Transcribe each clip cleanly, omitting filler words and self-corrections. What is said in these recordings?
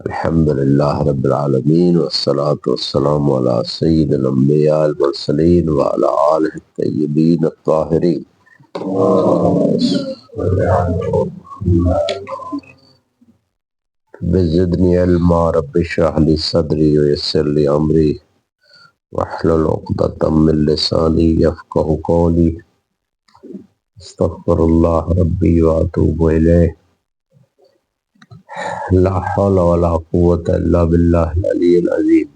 الحمد لله رب العالمين والصلاة والسلام على سيد الأنبياء المرسلين وعلى آله الطيبين الطاهرين. بزدني علما رب اشرح لي صدري ويسر لي أمري واحلل عقدة من لساني يفقه قولي. استغفر الله ربي وأتوب إليه. لا حول ولا قوة الا باللہ العلی العظیم.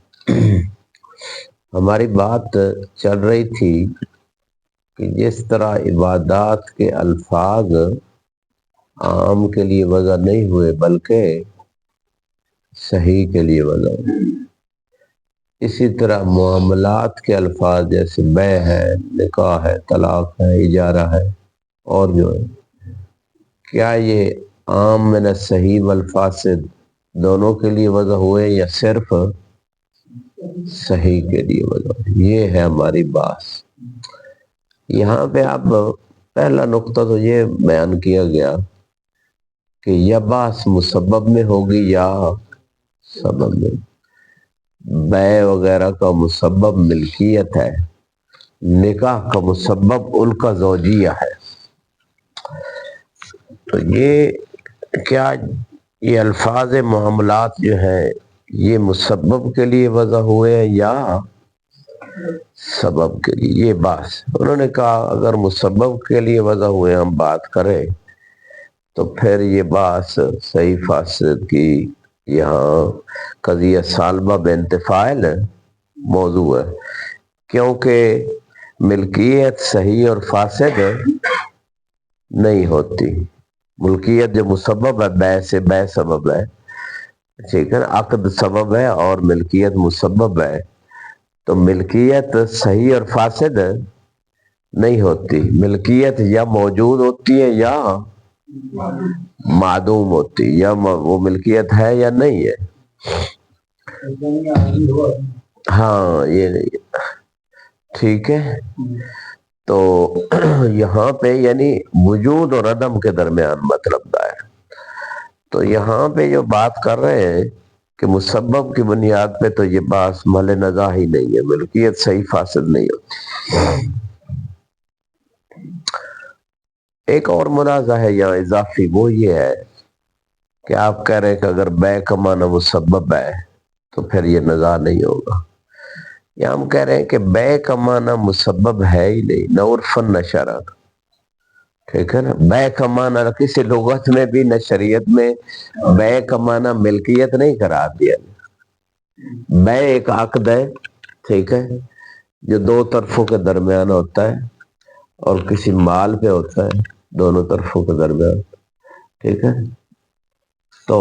ہماری بات چل رہی تھی کہ جس طرح عبادات کے الفاظ عام کے لیے وضع نہیں ہوئے بلکہ صحیح کے لیے وضع ہوئے، اسی طرح معاملات کے الفاظ جیسے بیع ہے، نکاح ہے، طلاق ہے، اجارہ ہے اور جو ہے، کیا یہ عام من الصحیح والفاسد دونوں کے لیے وضع ہوئے یا صرف صحیح کے لیے وضع ہوئے؟ یہ ہے ہماری بات. یہاں پہ اب پہلا نقطہ تو یہ بیان کیا گیا کہ یا بحث مسبب میں ہوگی یا سبب میں. بیع وغیرہ کا مسبب ملکیت ہے، نکاح کا مسبب ان کا زوجیہ ہے. تو یہ کیا یہ الفاظ معاملات جو ہے یہ مسبب کے لیے وضع ہوئے یا سبب کے لیے؟ یہ بات انہوں نے کہا اگر مسبب کے لیے وضع ہوئے ہم بات کریں تو پھر یہ بات صحیح فاسد کی یہاں قضیہ سالبہ بنت فاعل موضوع ہے، کیونکہ ملکیت صحیح اور فاسد نہیں ہوتی. ملکیت جو مسبب ہے، بیع سے بیع سبب ہے، ٹھیک ہے نا، عقد سبب ہے اور ملکیت مسبب ہے. تو ملکیت صحیح اور فاسد نہیں ہوتی، ملکیت یا موجود ہوتی ہے یا معدوم ہوتی، یا وہ ملکیت ہے یا نہیں ہے. ہاں یہ نہیں ہے، ٹھیک ہے. تو یہاں پہ یعنی وجود اور عدم کے درمیان مطلب دا ہے. تو یہاں پہ جو بات کر رہے ہیں کہ مسبب کی بنیاد پہ تو یہ بات محل نزاع ہی نہیں ہے، ملکیت صحیح فاسد نہیں ہوتی. ایک اور منازع ہے یہاں اضافی، وہ یہ ہے کہ آپ کہہ رہے ہیں کہ اگر بیع کا معنی مسبب ہے تو پھر یہ نزاع نہیں ہوگا. یا ہم کہہ رہے ہیں کہ بیع کا معنی مسبب ہے ہی نہیں، نہ عرفاً نہ شرعاً، ٹھیک ہے نا. بیع کا معنی کسی لغت میں بھی نہ شریعت میں بیع کا معنی ملکیت نہیں قرار دیا. بیع ایک عقد ہے، ٹھیک ہے، جو دو طرفوں کے درمیان ہوتا ہے اور کسی مال پہ ہوتا ہے، دونوں طرفوں کے درمیان، ٹھیک ہے. تو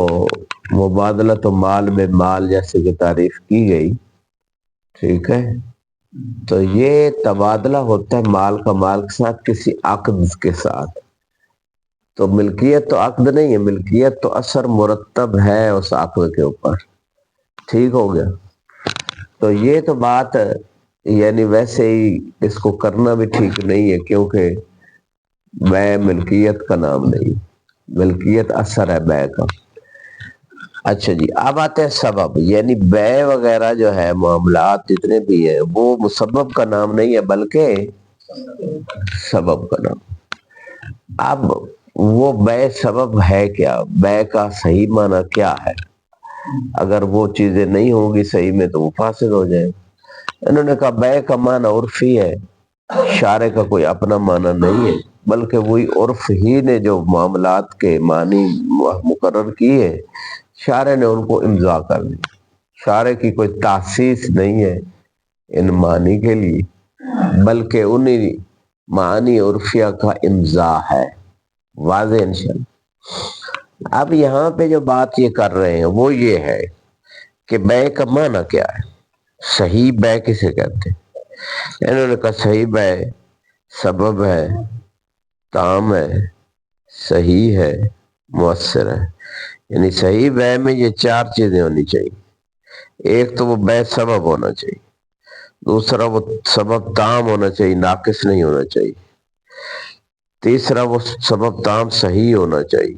مبادلہ تو مال میں مال جیسے کہ تعریف کی گئی، ٹھیک ہے. تو یہ تبادلہ ہوتا ہے مال کا مال کے ساتھ کسی عقد کے ساتھ. تو ملکیت تو عقد نہیں ہے، ملکیت تو اثر مرتب ہے اس عقد کے اوپر، ٹھیک ہو گیا. تو یہ تو بات یعنی ویسے ہی اس کو کرنا بھی ٹھیک نہیں ہے، کیونکہ بیع ملکیت کا نام نہیں، ملکیت اثر ہے بیع کا. اچھا جی، اب آتے ہیں سبب. یعنی بیع وغیرہ جو ہے معاملات جتنے بھی ہیں وہ مسبب کا نام نہیں ہے بلکہ سبب کا نام. اب وہ بیع سبب ہے کیا؟ بیع کا صحیح معنی کیا ہے؟ اگر وہ چیزیں نہیں ہوں گی صحیح میں تو وہ فاسد ہو جائے. انہوں نے کہا بیع کا معنی عرفی ہے، شارع کا کوئی اپنا معنی نہیں ہے، بلکہ وہی عرف ہی نے جو معاملات کے معنی مقرر کیے شارع نے ان کو امضا کر دی. شارع کی کوئی تاسیس نہیں ہے ان معنی کے لیے، بلکہ انہی معانی عرفیہ کا امضا ہے. واضح انشاءاللہ. اب یہاں پہ جو بات یہ کر رہے ہیں وہ یہ ہے کہ بیع کا معنی کیا ہے، صحیح بیع کسے کہتے ہیں. انہوں نے کہا صحیح بیع سبب ہے، تام ہے، صحیح ہے، مؤثر ہے. یعنی صحیح بیع میں یہ چار چیزیں ہونی چاہیے. ایک تو وہ بیع سبب ہونا چاہیے، دوسرا وہ سبب تام ہونا چاہیے، ناقص نہیں ہونا چاہیے، تیسرا وہ سبب تام صحیح ہونا چاہیے،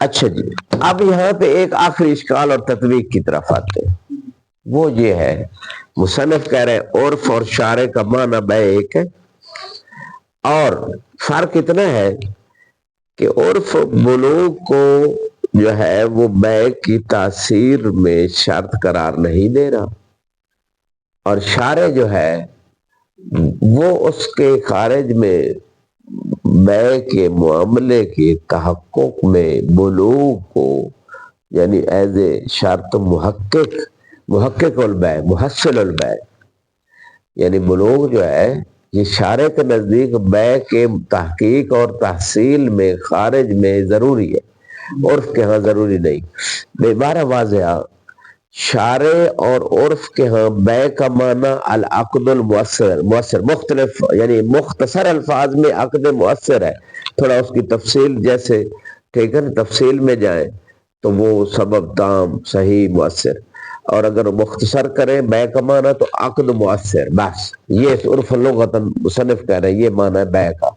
اچھا جی، اب یہاں پہ ایک آخری اشکال اور تطبیق کی طرف آتے ہیں، وہ یہ ہے مصنف کہہ رہے عرف اور شارع کا معنی بے ایک ہے، اور فرق اتنا ہے کہ عرف بلوغ کو جو ہے وہ بے کی تاثیر میں شرط قرار نہیں دے رہا، اور شارع جو ہے وہ اس کے خارج میں بے کے معاملے کے تحقق میں بلوغ کو یعنی ایز اے شرط محقق البے محصل البے، یعنی بلوغ جو ہے یہ شارع کے نزدیک بے کے تحقیق اور تحصیل میں خارج میں ضروری ہے، عرف کے ہاں ضروری نہیں۔ بے بارہ واضح شارع اور عرف کے ہاں بے کا معنی العقد المؤثر مختلف یعنی مختصر الفاظ میں عقد مؤثر ہے، تھوڑا اس کی تفصیل جیسے ٹھیک ہے نا، تفصیل میں جائیں تو وہ سبب تام صحیح مؤثر، اور اگر مختصر کریں بے کا معنی تو عقد مؤثر، بس یہ عرف لغتاً مصنف کہہ رہے ہیں یہ معنی ہے بے کا۔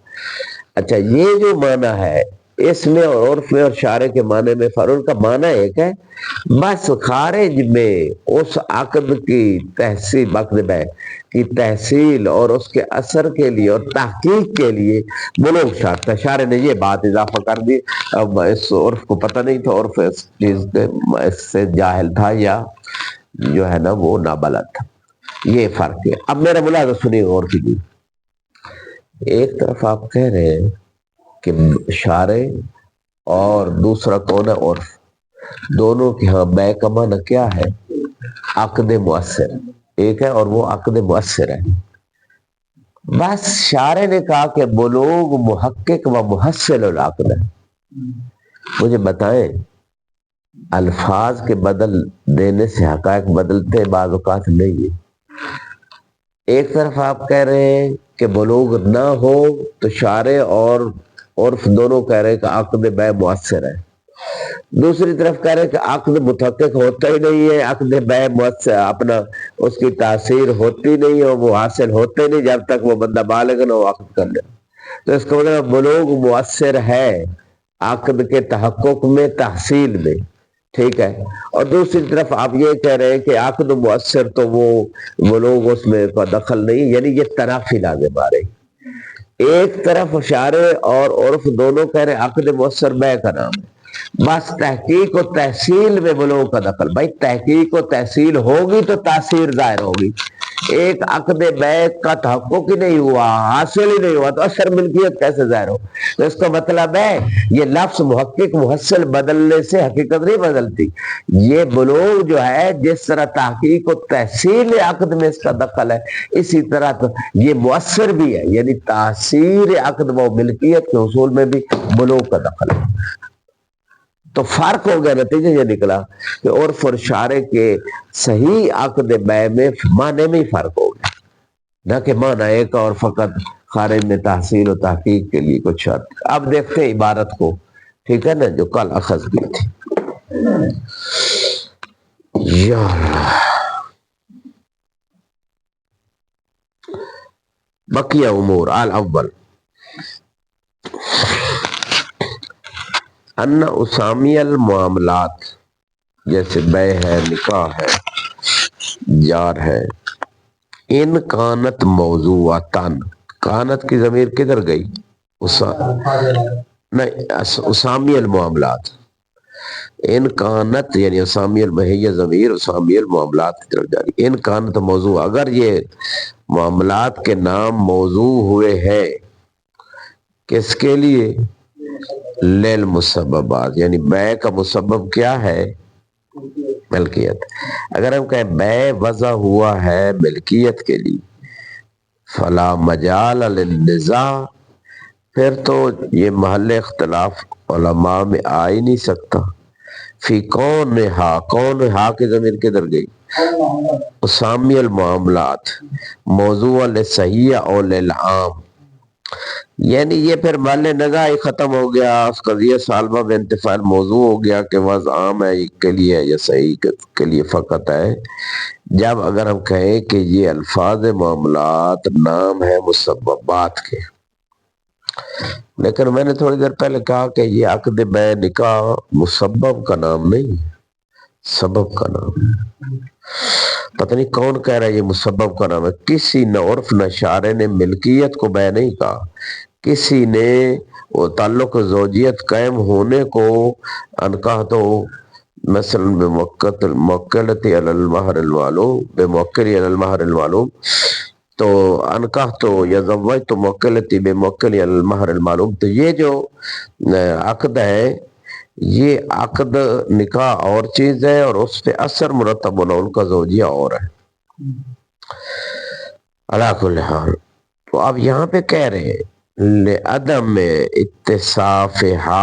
اچھا یہ جو معنی ہے اس میں اور عرف میں اور شارع کے معنی میں فرق، کا معنی ایک ہے، بس خارج میں اس عقد کی تحصیل عقد بے کی تحصیل اور اس کے اثر کے لیے اور تحقیق کے لیے بلوغ شرط ہے۔ شارع نے یہ بات اضافہ کر دی، اب اس عرف کو پتہ نہیں تھا، عرف اس چیز اس سے جاہل تھا یا جو ہے نا وہ نابلد تھا، یہ فرق ہے۔ اب میرا ملاحظہ سنیے غور کیجیے، ایک طرف آپ کہہ رہے ہیں کہ شارع اور دوسرا کون ہے عرف، دونوں کے ہاں بے کا معنی کیا ہے عقد مؤثر، ایک ہے اور وہ عقد مؤثر ہے، بس شارع نے کہا کہ بلوغ محقق و محصل العقد ہے۔ مجھے بتائیں الفاظ کے بدل دینے سے حقائق بدلتے بعض اوقات نہیں ہے۔ ایک طرف آپ کہہ رہے ہیں کہ بلوغ نہ ہو تو شارع اور عرف دونوں کہہ رہے ہیں کہ عقد بے مؤثر ہے، دوسری طرف کہہ رہے ہیں کہ عقد متحقق ہوتا ہی نہیں ہے، عقد بے مؤثر اپنا اس کی تاثیر ہوتی نہیں ہے، وہ حاصل ہوتے نہیں جب تک وہ بندہ بالغ نہ ہو عقد کر لے، تو اس کا مطلب بلوغ مؤثر ہے عقد کے تحقق میں تحصیل میں، ٹھیک ہے، اور دوسری طرف آپ یہ کہہ رہے ہیں کہ عقد مؤثر تو وہ لوگ اس میں دخل نہیں، یعنی یہ تنافی لازم آ رہی۔ ایک طرف شارع اور عرف دونوں کہہ رہے عقد مؤثر بے کا نام ہے، بس تحقیق و تحصیل میں بلوغ کا دخل، بھائی تحقیق و تحصیل ہوگی تو تاثیر ظاہر ہوگی، ایک عقد بے کا تحقق ہی نہیں ہوا، حاصل ہی نہیں ہوا تو اثر ملکیت کیسے ظاہر ہو؟ تو اس کا مطلب ہے یہ لفظ محقق محصل بدلنے سے حقیقت نہیں بدلتی، یہ بلوغ جو ہے جس طرح تحقیق و تحصیل عقد میں اس کا دخل ہے، اسی طرح تو یہ مؤثر بھی ہے، یعنی تاثیر عقد و ملکیت کے حصول میں بھی بلوغ کا دخل ہے۔ تو فرق ہو گیا، نتیجہ یہ نکلا کہ عرف اور شارع کے صحیح عقد بے میں معنی میں ہی فرق ہو گیا، نہ کہ معنی ایک اور فقط خارج میں تحصیل و تحقیق کے لیے کچھ شرط۔ اب دیکھتے ہیں عبارت کو، ٹھیک ہے نا، جو کل اخذ کی تھی۔ یا اللہ، بقیہ امور الاول ان اسامی المعاملات، جیسے بے ہے، نکاح ہے، جار ہے، ان کانت موضوعاتن، کانت کی ضمیر کدھر گئی؟ نہیں، اسامی المعاملات، ان کانت یعنی اسامی المحیہ ضمیر اسامی المعاملات کی طرف جاری، ان کانت موضوع، اگر یہ معاملات کے نام موضوع ہوئے ہیں کس کے لیے؟ للمسببات، یعنی بے کا مسبب کیا ہے؟ ملکیت۔ اگر ہم کہیں بے وضع ہوا ہے ملکیت کے لیے، فلا مجال للنزاع، پھر تو یہ محل اختلاف علماء میں آ ہی نہیں سکتا۔ فی کون ہا کی ضمیر کدھر گئی؟ اسامی المعاملات، موضوع لصحیح اور للعام، یعنی یہ پھر محل نزاع ہی ختم ہو گیا، اس قضیہ سالبہ میں انتفاع موضوع ہو گیا کہ وضع عام ہے کے لیے یا صحیح کے لیے فقط ہے، جب اگر ہم کہیں کہ یہ الفاظ معاملات نام ہے مسببات کے، لیکن میں نے تھوڑی دیر پہلے کہا کہ یہ عقد بے نکاح مسبب کا نام نہیں، سبب کا نام ہے۔ پتہ نہیں کون کہہ رہا ہے یہ مسبب کا نام ہے؟ کسی نہ عرف نہ شارع نے ملکیت کو بے نہیں کہا، کسی نے وہ تعلق زوجیت قائم ہونے کو انکاہ تو مثلا بموکلتی علی المہر المعلوم، بموکلی علی المہر المعلوم، تو انکاہ تو یزوج تو موکلتی بموکلی علی المہر المعلوم، تو یہ جو عقد ہے یہ عقد نکاح اور چیز ہے اور اس پہ اثر مرتب ہونا ان کا زوجیہ اور ہے۔ علی کل حال تو اب یہاں پہ کہہ رہے ہیں لعدم اتصافها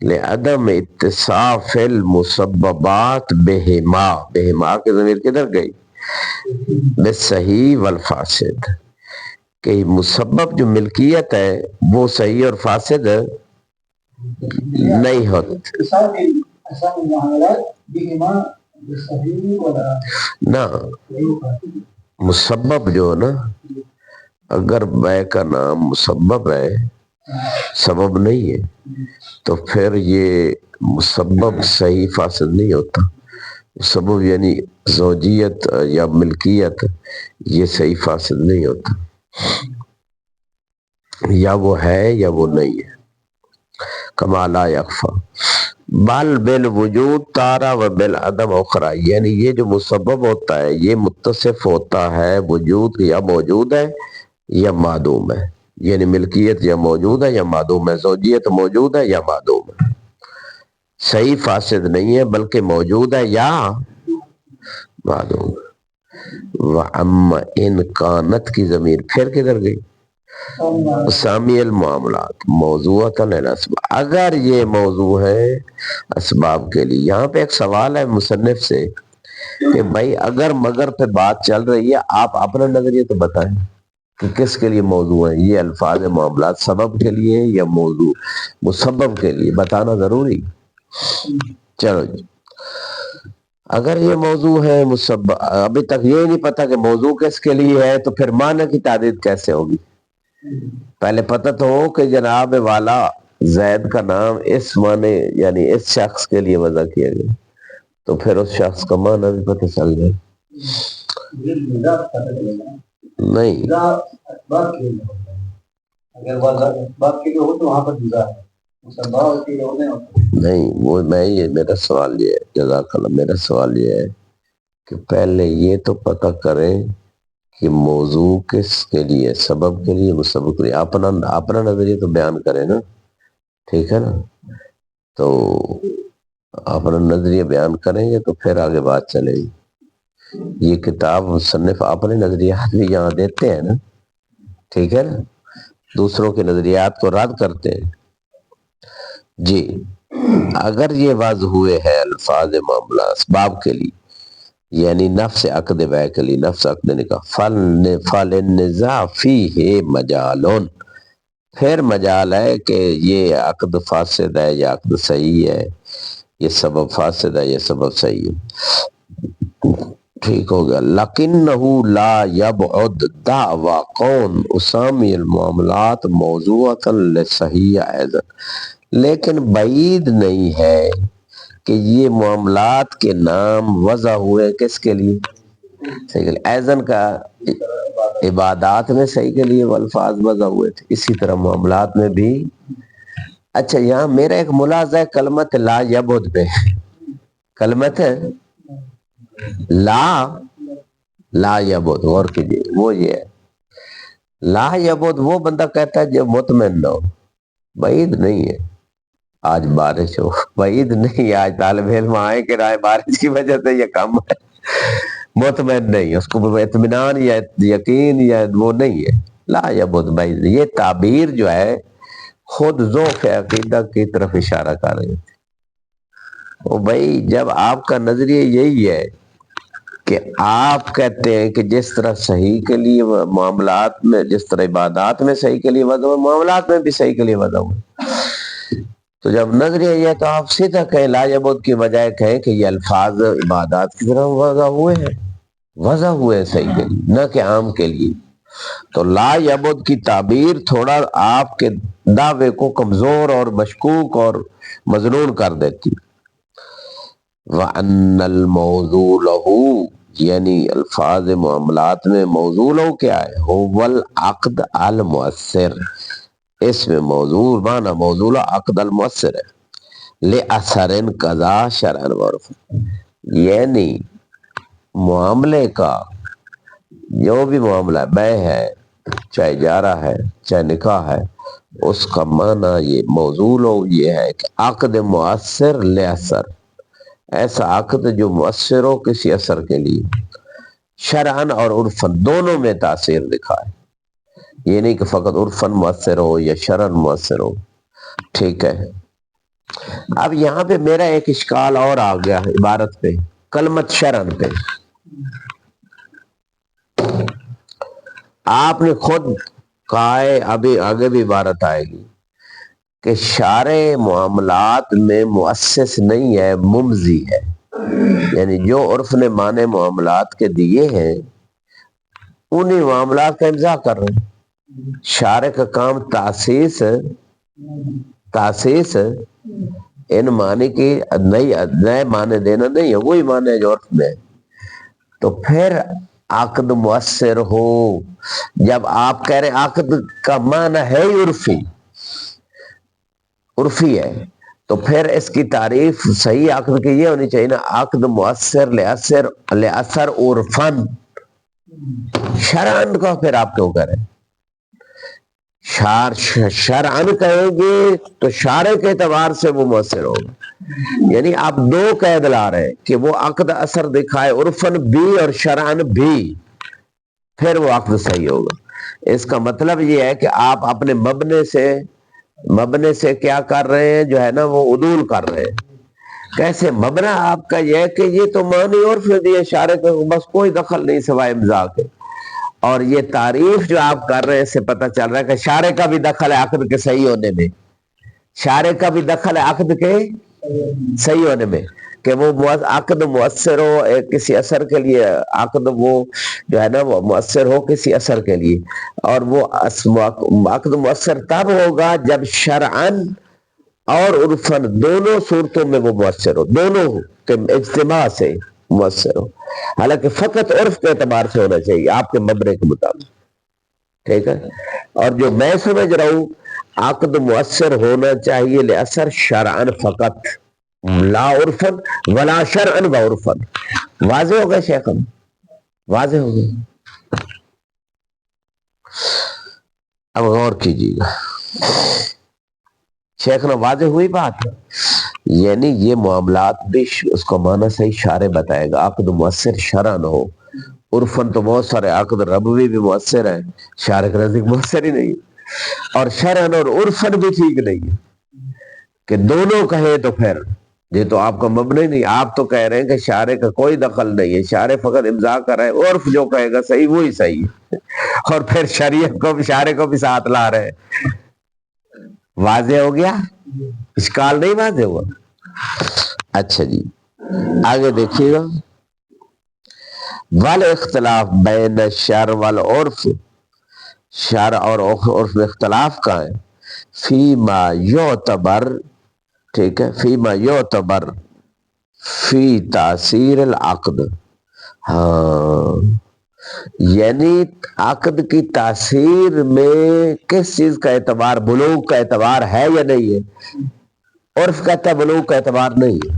لعدم اتصاف المسببات بہما کی ضمیر کدھر گئی؟ بالصحیح والفاسد، کہ مسبب جو ملکیت ہے وہ صحیح اور فاسد نہیں ہوتی نا۔ مسبب جو ہے نا، اگر بے کا نام مسبب ہے سبب نہیں ہے تو پھر یہ مسبب صحیح فاسد نہیں ہوتا۔ سبب یعنی زوجیت یا ملکیت یہ صحیح فاسد نہیں ہوتا، یا وہ ہے یا وہ نہیں ہے۔ کما لا یخفا بل بالوجود تارہ و بالعدم اخرى، یعنی یہ جو مسبب ہوتا ہے یہ متصف ہوتا ہے وجود یا موجود ہے یا معدوم ہے، یعنی ملکیت یا موجود ہے یا معدوم ہے، زوجیت موجود ہے یا معدوم ہے، صحیح فاسد نہیں ہے بلکہ موجود ہے یا معدوم ہے۔ وَأَمَّا إِنْ كَانَتْ کی ضمیر پھر کدھر گئی؟ سامی المعاملات موضوعاً للاسباب، اگر یہ موضوع ہے اسباب کے لیے۔ یہاں پہ ایک سوال ہے مصنف سے کہ بھائی اگر مگر پہ بات چل رہی ہے آپ اپنا نظریہ تو بتائیں کہ کس کے لیے موضوع ہے یہ الفاظ معاملات، سبب کے لیے یا موضوع مسبب کے لیے، بتانا ضروری۔ چلو جی، اگر یہ موضوع ہے مسبب، ابھی تک یہ نہیں پتا کہ موضوع کس کے لیے ہے تو پھر معنی کی تعدید کیسے ہوگی؟ پہلے پتہ تو ہو کہ جناب والا زید کا نام اس معنی یعنی اس شخص کے لیے وضع کیا گیا، تو پھر اس شخص کا معنی بھی پتہ چل جائے۔ نہیں نہیں، وہ میں یہ میرا سوال یہ ہے، جزاک اللہ، میرا سوال یہ ہے کہ پہلے یہ تو پتہ کریں کہ موضوع کس کے لیے، سبب کے لیے مسبب کے لیے، اپنا نظریہ تو بیان کریں نا، ٹھیک ہے نا؟ تو اپنا نظریہ بیان کریں گے تو پھر آگے بات چلے گی۔ یہ کتاب مصنف اپنے نظریات بھی یہاں دیتے ہیں نا، ٹھیک ہے نا، دوسروں کے نظریات کو رد کرتے ہیں۔ جی، اگر یہ واضح ہوئے ہے الفاظ معاملہ اسباب کے لیے یعنی نفس عقد بے کے لیے، نفس عقد نکاح، فالنزاع فیہ مجالون، پھر مجال ہے کہ یہ عقد فاسد ہے یا عقد صحیح ہے، یہ سبب فاسد ہے یہ سبب صحیح ہے، ٹھیک ہو گیا۔ لکنہ لا یبعد دعوی کون اسامی المعاملات موضوعۃ لصحیح ایضا، لیکن بعید نہیں ہے کہ یہ معاملات کے نام وضع ہوئے کس کے لیے؟ صحیح کے لیے۔ ایضاً کا عبادات میں صحیح کے لیے الفاظ وضع ہوئے تھے، اسی طرح معاملات میں بھی۔ اچھا، یہاں میرا ایک ملاحظہ ہے کلمت لا یبعد پہ، کلمت لا یبعد، غور کیجیے، وہ یہ ہے لا یبعد، وہ بندہ کہتا ہے جو مطمئن نہ ہو، بعید نہیں ہے آج بارش ہو، بعید نہیں آج طالب علم آئے کہ رائے بارش کی وجہ سے یہ کم ہے، مطمئن نہیں، اس کو اطمینان یا یقین یا وہ نہیں ہے، لا یبعد بعید۔ یہ تعبیر جو ہے خود ذوق عقیدہ کی طرف اشارہ کر رہی ہے۔ او بھائی، جب آپ کا نظریہ یہی ہے کہ آپ کہتے ہیں کہ جس طرح صحیح کے لیے معاملات میں، جس طرح عبادات میں صحیح کے لیے وضع ہوئے، معاملات میں بھی صحیح کے لیے وضع ہوئے، تو جب نظریہ یہ تو آپ سیدھا کہیں لا یبعد کی بجائے کہیں کہ یہ الفاظ عبادات کی طرح وضع ہوئے ہیں، وضع ہوئے ہیں صحیح کے لیے، نہ کہ عام کے لیے۔ تو لا یبد کی تعبیر تھوڑا آپ کے دعوے کو کمزور اور مشکوک اور مظنون کر دیتی. وَأَنَّ الْمَوْضُوع لَهُ یعنی الفاظ معاملات میں موضوع لہو کیا ہے؟ هو العقد المؤثر. اس میں موضوع معنی موضوع عقد المؤثر ہے. لِأَثَرٍ قضا شرعًا وعرفًا یعنی معاملے کا جو بھی معاملہ بے ہے، چاہے جارہ ہے چاہے نکاح ہے، اس کا معنی یہ موضوع یہ ہے کہ عقد مؤثر لے اثر، ایسا عقد جو مؤثر ہو کسی اثر کے لیے، شرعن اور عرفن دونوں میں تاثیر دکھائے. یہ نہیں کہ فقط عرفن مؤثر ہو یا شرعن مؤثر ہو. ٹھیک ہے. اب یہاں پہ میرا ایک اشکال اور آ گیا عبارت پہ، کلمت شرعن پہ. آپ نے خود کہا ہے، ابھی آگے بھی عبارت آئے گی کہ شارع معاملات میں مؤسس نہیں ہے، ممضی ہے. یعنی جو عرف نے معنی معاملات کے دیے ہیں انہی معاملات کا امضا کر رہے ہیں. شارع کا کام تاسیس ان معنی کی نئے معنی دینا نہیں ہے، وہی معنی ہے جو عرف میں. تو پھر عقد مؤثر ہو، جب آپ کہہ رہے عقد کا معنی ہے عرفی ہے، تو پھر اس کی تعریف صحیح عقد کی یہ ہونی چاہیے نا، عقد مؤثر لے اثر عرفن. شرعن کو پھر آپ کیوں کریں؟ شرعن کہیں گے تو شارع کے اعتبار سے وہ مؤثر ہوگا. یعنی آپ دو قید لا رہے ہیں کہ وہ عقد اثر دکھائے عرفن بھی اور شرعن بھی، پھر وہ عقد صحیح ہوگا. اس کا مطلب یہ ہے کہ آپ اپنے مبنے سے کیا کر رہے ہیں، جو ہے نا وہ عدول کر رہے ہیں. کیسے مبنی آپ کا یہ ہے کہ یہ تو معنی عرف دیے شارع کا بس کوئی دخل نہیں سوائے امضا کے، اور یہ تعریف جو آپ کر رہے ہیں اس سے پتہ چل رہا ہے کہ شارع کا بھی دخل ہے عقد کے صحیح ہونے میں، شارع کا بھی دخل ہے عقد کے صحیح ہونے میں، کہ وہ عقد مؤثر ہو کسی اثر کے لیے، عقد وہ جو ہے نا وہ مؤثر ہو کسی اثر کے لیے. اور وہ عقد مؤثر تب ہوگا جب شرعن اور عرفن دونوں صورتوں میں وہ مؤثر ہو، دونوں کے اجتماع سے مؤثر ہو. حالانکہ فقط عرف کے اعتبار سے ہونا چاہیے آپ کے مبنے کے مطابق. ٹھیک ہے. اور جو میں سمجھ رہا ہوں عقد مؤثر ہونا چاہیے لے اثر شرعن فقط، لا عرفن ولا شرعن و عرفن. واضح ہو گئے شیخم؟ واضح ہو گئے؟ اب غور کیجیے گا شیخ نا، واضح ہوئی بات. یعنی یہ معاملات بھی اس کا معنی صحیح شارع بتائے گا. عقد مؤثر شرعن ہو، عرفن تو بہت سارے عقد ربوی بھی مؤثر ہیں، شارع کے نزدیک مؤثر ہی نہیں، اور شرعن اور عرفن بھی ٹھیک نہیں ہے کہ دونوں کہیں. تو پھر یہ تو آپ کا مبنی نہیں. آپ تو کہہ رہے ہیں کہ شارع کا کوئی دخل نہیں ہے، شارع فقط امضا کر رہے ہیں، عرف جو کہے گا صحیح وہی صحیح ہے، اور پھر شریعت کو بھی شارع کو بھی ساتھ لا رہے ہیں. واضح ہو گیا؟ اشکال نہیں واضح ہوا؟ اچھا جی آگے دیکھیے گا. والاختلاف بین الشرع والعرف، شرع اور عرف میں اختلاف کا ہے. فیما یعتبر، ٹھیک ہے، فیما یعتبر فی تاثیر العقد. ہاں یعنی عقد کی تاثیر میں کس چیز کا اعتبار، بلوغ کا اعتبار ہے یا نہیں ہے؟ عرف کہتا ہے بلوغ کا اعتبار نہیں ہے،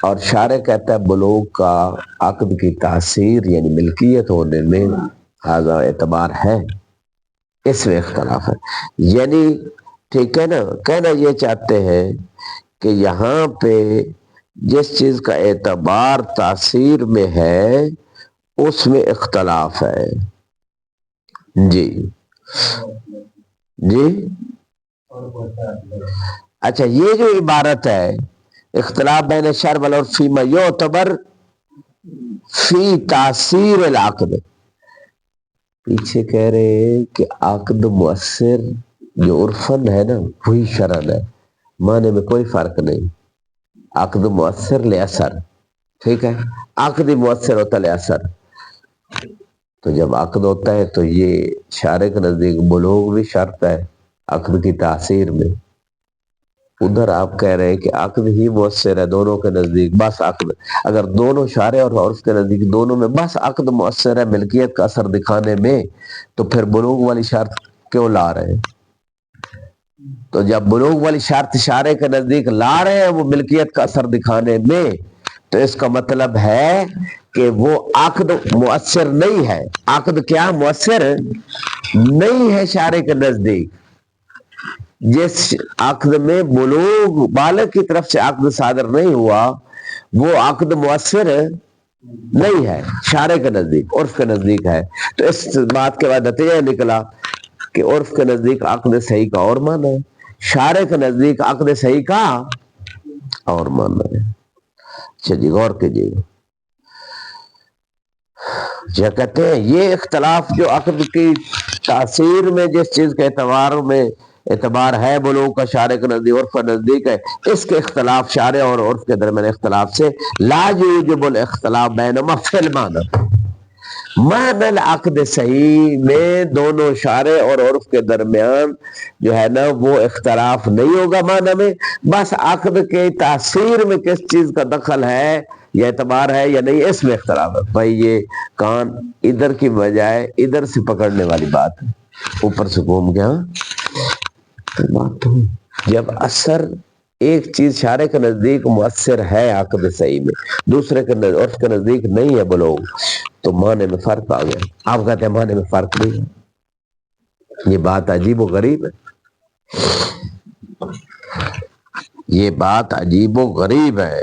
اور شارع کہتا ہے بلوغ کا عقد کی تاثیر یعنی ملکیت ہونے میں ہذا اعتبار ہے. اس میں اختلاف ہے. یعنی ٹھیک ہے نا، کہنا یہ چاہتے ہیں کہ یہاں پہ جس چیز کا اعتبار تاثیر میں ہے اس میں اختلاف ہے. جی جی اچھا، یہ جو عبارت ہے اختلاف بین الشرع والعرف فیما یعتبر فی تاثیر العقد، پیچھے کہہ رہے ہیں کہ عقد مؤثر جو عرفن ہے نا وہی شرعن ہے، معنی میں کوئی فرق نہیں. عقد مؤثر لے اثر، ٹھیک ہے، عقد مؤثر ہوتا لے اثر. تو جب عقد ہوتا ہے تو یہ شارع کے نزدیک بلوغ بھی شرط ہے عقد کی تاثیر میں. ادھر آپ کہہ رہے ہیں کہ عقد ہی مؤثر ہے دونوں کے نزدیک. بس عقد اگر دونوں شارع اور عرف کے نزدیک دونوں میں بس عقد مؤثر ہے ملکیت کا اثر دکھانے میں، تو پھر بلوغ والی شرط کیوں لا رہے ہیں؟ تو جب بلوغ والی شرط شارع کے نزدیک لا رہے ہیں وہ ملکیت کا اثر دکھانے میں، تو اس کا مطلب ہے کہ وہ عقد مؤثر نہیں ہے. عقد کیا مؤثر نہیں ہے شارع کے نزدیک. جس عقد میں بلوغ بالغ کی طرف سے عقد صادر نہیں ہوا وہ عقد مؤثر نہیں ہے شارع کے نزدیک، عرف کے نزدیک ہے. تو اس بات کے بعد نتیجہ نکلا کہ عرف کے نزدیک عقد صحیح کا اور معنی ہے، شارع کے نزدیک عقد صحیح کا اور معنی ہے. اچھا جی غور کیجیے. کیا کہتے ہیں یہ اختلاف جو عقد کی تاثیر میں جس چیز کے اعتبار ہے بلوغ کا شارع کے نزدیک عرف کا نزدیک ہے، اس کے اختلاف شارع اور عرف کے درمیان اختلاف سے لا یوجب الاختلاف بینہما فی المعنی. معنی العقد صحیح میں دونوں شارع اور عرف کے درمیان جو ہے نا وہ اختلاف نہیں ہوگا معنی میں. بس عقد کے تاثیر میں کس چیز کا دخل ہے یا اعتبار ہے یا نہیں اس میں اختلاف ہے. بھائی یہ کان ادھر کی بجائے ادھر سے پکڑنے والی بات ہے، اوپر سے گھوم گیا. جب اثر ایک چیز شارع کے نزدیک مؤثر ہے عقد صحیح میں، دوسرے کے عرف کے نزدیک نہیں ہے بلوغ، تو معنی میں فرق آ گیا. آپ کہتے ہیں معنی میں فرق نہیں ہے. یہ بات عجیب و غریب ہے، یہ بات عجیب و غریب ہے.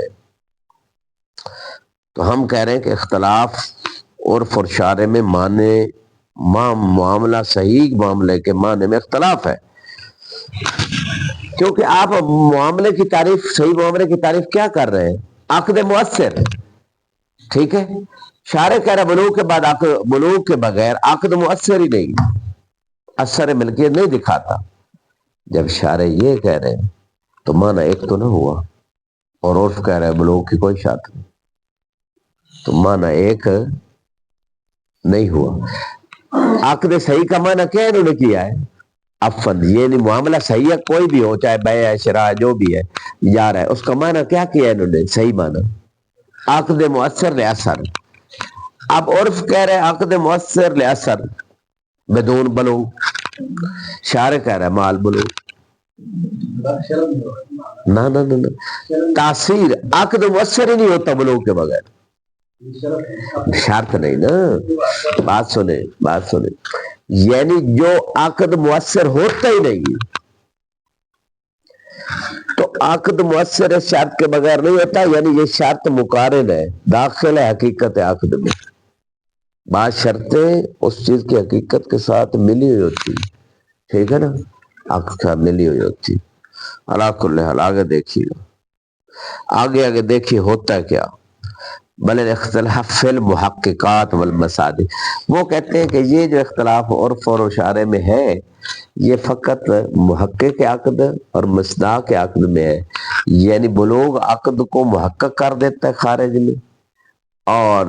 تو ہم کہہ رہے ہیں کہ اختلاف عرف اور شارع میں معنی معاملہ صحیح معاملے کے معنی میں اختلاف ہے، کیونکہ آپ معاملے کی تعریف صحیح معاملے کی تعریف کیا کر رہے ہیں؟ عقد مؤثر. ٹھیک ہے، شارع کہہ رہا بلوغ کے بعد بلوغ کے بغیر عقد مؤثر ہی نہیں، اثر ملکیت نہیں دکھاتا. جب شارع یہ کہہ رہے ہیں تو معنی ایک تو نہ ہوا، اور عرف کہہ رہا ہے بلوغ کی کوئی شرط نہیں، تو معنی ایک نہیں ہوا. عقد صحیح کا معنی کیا انہوں نے کیا ہے؟ افن، یہ نہیں معاملہ صحیح ہے کوئی بھی ہو، چاہے بیع ہے شراء ہے جو بھی ہے جا رہا ہے، اس کا معنی کیا کیا انہوں نے؟ صحیح معنی عقد مؤثر لأثر. اب عرف کہہ رہے عقد مؤثر لأثر بدون بلوغ، شارع کہہ رہا ہے مال بلوغ. نہ تاثیر عقد مؤثر ہی نہیں ہوتا بلوغ کے بغیر، شرط نہیں نا. بات سنیں یعنی جو عقد مؤثر ہوتا ہی نہیں تو عقد مؤثر اس شرط کے بغیر نہیں ہوتا، یعنی یہ شرط مقارن ہے، داخل ہے حقیقت عقد میں. بعض شرطیں اس چیز کی حقیقت کے ساتھ ملی ہوئی ہوتی، ٹھیک ہے نا، عقد کا ملی ہوئی ہوتی. علا کل حال آگے دیکھیے گا، آگے دیکھیے ہوتا ہے کیا. بل الاختلاف فی المحققات والمصادق، وہ کہتے ہیں کہ یہ جو اختلاف عرف اور شارع میں ہے یہ فقط محقق عقد اور مصداق عقد میں ہے. یعنی بلوغ عقد کو محقق کر دیتا ہے خارج میں، اور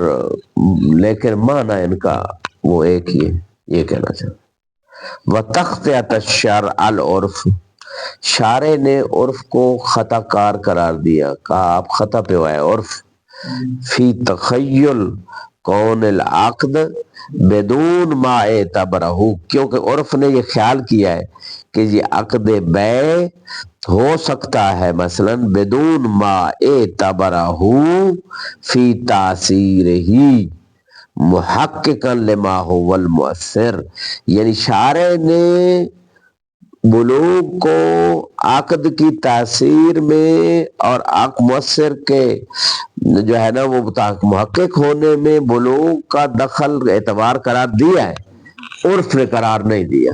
لیکن معنی ان کا وہ ایک ہی ہے، یہ کہنا چاہتا. وَتَخْطِئَةَ الشَّرْعَ الْعُرْفِ، شارع نے عرف کو خطا کار قرار دیا، کہا آپ خطا پہ ہوئے. عرف فی تخیل کون العقد بدون ما اعتبرہ، کیونکہ عرف نے یہ خیال کیا ہے کہ یہ عقد بیع ہو سکتا ہے مثلا بدون ما اعتبرہ فی تاثیر ہی محققا لما هو المؤثر. یعنی شارع نے بلوغ کو عقد کی تاثیر میں اور مؤثر کے جو ہے نا وہ محقق ہونے میں بلوغ کا دخل اعتبار قرار دیا ہے، عرف نے قرار نہیں دیا.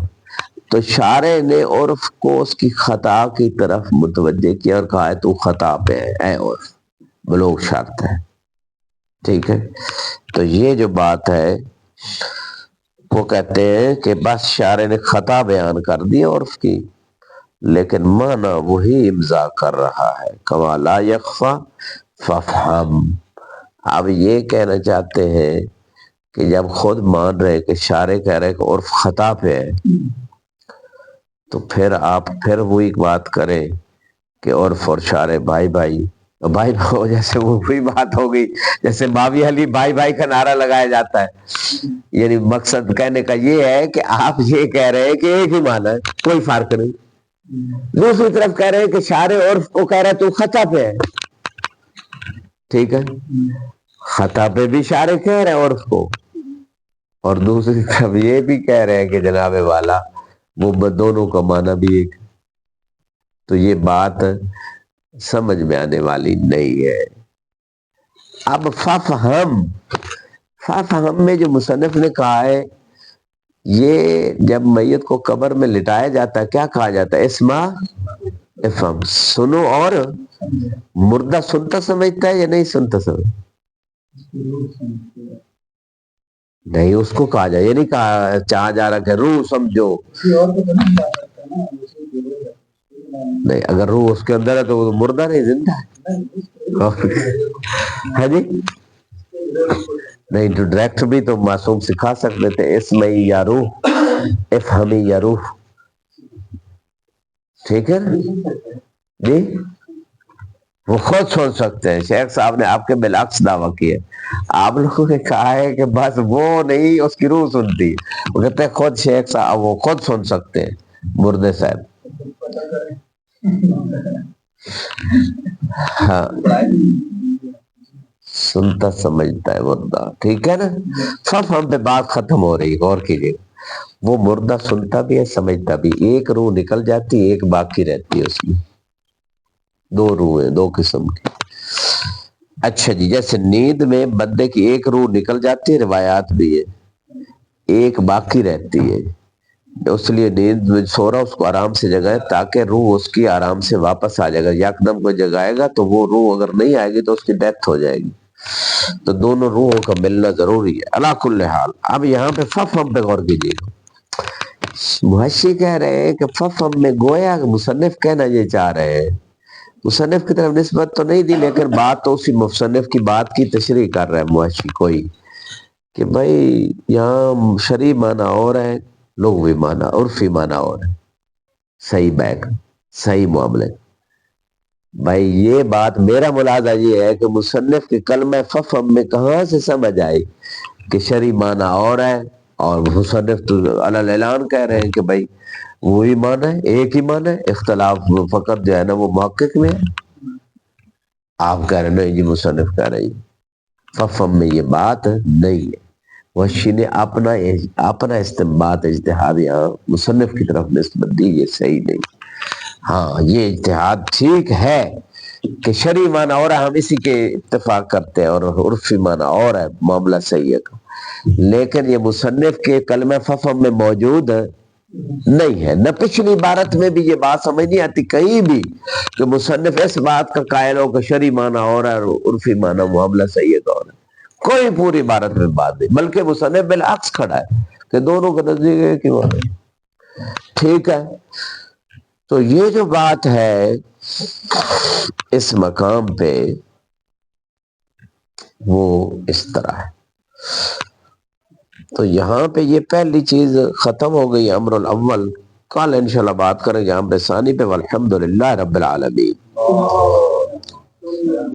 تو شارع نے عرف کو اس کی خطا کی طرف متوجہ کیا اور کہا ہے تو خطا پہ ہے، اے عرف بلوغ شرط ہے. ٹھیک ہے، تو یہ جو بات ہے وہ کہتے ہیں کہ بس شارع نے خطا بیان کر دی عرف کی، لیکن معنی وہی امضا کر رہا ہے. کما لا یخفی فافہم. اب یہ کہنا چاہتے ہیں کہ جب خود مان رہے کہ شارع کہہ رہے کہ عرف خطا پہ ہے، تو پھر آپ پھر وہی بات کریں کہ عرف اور شارع بھائی بھائی بھائی بھائی، جیسے وہی بات ہو گئی جیسے باوی علی بھائی بھائی کا نعرہ لگایا جاتا ہے. یعنی مقصد کہنے کا یہ ہے کہ آپ یہ کہہ رہے ہیں کہ ایک ہی معنی ہے، کوئی فرق نہیں. دوسری طرف کہہ رہے ہیں کہ شارع عرف کو کہہ رہے تو خطا پہ ہے. ٹھیک ہے، خطا پہ بھی شارع کہہ رہے ہیں عرف کو، اور دوسری طرف یہ بھی کہہ رہے ہیں کہ جناب والا وہ دونوں کا معنی بھی ایک. تو یہ بات سمجھ میں آنے والی نہیں ہے. اب ففہم میں جو مصنف نے کہا ہے، یہ جب میت کو قبر میں لٹایا جاتا ہے کیا کہا جاتا ہے؟ اسما افہم، سنو. اور مردہ سنتا سمجھتا ہے یا نہیں سنتا سمجھتا؟ نہیں، اس کو کہا جائے، یہ نہیں کہا چاہا جا رہا کہ روح سمجھو. نہیں، اگر روح اس کے اندر ہے تو وہ مردہ نہیں، زندہ ہے جی. نہیں تو ڈائریکٹ بھی تو معصوم سکھا سکتے تھے، اسمعی یا روح، افہمی یا روح. ٹھیک ہے جی، وہ خود سن سکتے ہیں. شیخ صاحب نے آپ کے بالعکس دعویٰ کیا. آپ لوگوں نے کہا ہے کہ بس وہ نہیں، اس کی روح سنتی. وہ کہتے ہیں خود شیخ صاحب وہ خود سن سکتے ہیں، مردے صاحب. ہاں، سنتا سمجھتا ہے مردہ. ٹھیک ہے نا، سب ہم پہ بات ختم ہو رہی. غور کیجیے، وہ مردہ سنتا بھی ہے سمجھتا بھی. ایک روح نکل جاتی ہے، ایک باقی رہتی ہے اس میں. دو روح ہیں، دو قسم کی. اچھا جی، جیسے نیند میں بندے کی ایک روح نکل جاتی ہے، روایات بھی ہے، ایک باقی رہتی ہے. اس لیے نیند میں سو رہا اس کو آرام سے جگائے تاکہ روح اس کی آرام سے واپس آ جائے گا. یکدم کو جگائے گا تو وہ روح اگر نہیں آئے گی تو اس کی ڈیتھ ہو جائے گی. تو دونوں روحوں کا ملنا ضروری ہے. علا کل حال اب یہاں پہ ففہم پہ غور کیجیے گا. محشی کہہ رہے ہیں کہ ففہم میں گویا مصنف کہنا یہ چاہ رہے ہیں، مصنف کی طرف نسبت تو نہیں دی لیکن بات تو اسی مصنف کی بات کی تشریح کر رہا ہے محشی کوئی، کہ بھائی یہاں شرعی معنی اور ہے، لغوی معنی عرفی معنی اور ہے. صحیح بیک، صحیح معاملے. بھائی یہ بات میرا ملاحظہ یہ ہے کہ مصنف کے کلمہ ففہم میں کہاں سے سمجھ آئی کہ شرعی معنی اور ہے، اور مصنف تو علی اعلان کہہ رہے ہیں کہ بھائی وہی معنی ہے، ایک ہی معنی ہے، اختلاف فقط جو ہے نا وہ محقق میں ہے. آپ کہہ رہے نہیں جی، مصنف کہہ رہے ہیں ففہم میں یہ بات نہیں ہے. وحشی نے اپنا استنباط اجتہاد یہاں مصنف کی طرف نسبت دی، یہ صحیح نہیں. ہاں یہ اجتہاد ٹھیک ہے کہ شرعی معنی اور ہے، ہم اسی کے اتفاق کرتے ہیں، اور عرفی معنی اور ہے، معاملہ صحیح ہے. لیکن یہ مصنف کے کلمہ ففہم میں موجود نہیں ہے. نہ پچھلی عبارت میں بھی یہ بات سمجھ نہیں آتی کہیں بھی کہ مصنف اس بات کا قائل ہو کہ شرعی معنی اور ہے اور عرفی معنی معاملہ صحیح ہے. کوئی پوری عبارت میں بات نہیں، بلکہ مصنف بالعکس کھڑا ہے کہ دونوں کا نزدیک ہے کہ معنی. ٹھیک ہے، تو یہ جو بات ہے اس مقام پہ وہ اس طرح ہے. تو یہاں پہ یہ پہلی چیز ختم ہو گئی، امر الاول. کل انشاءاللہ بات کریں گے امر ثانی پہ. والحمدللہ رب العالمین.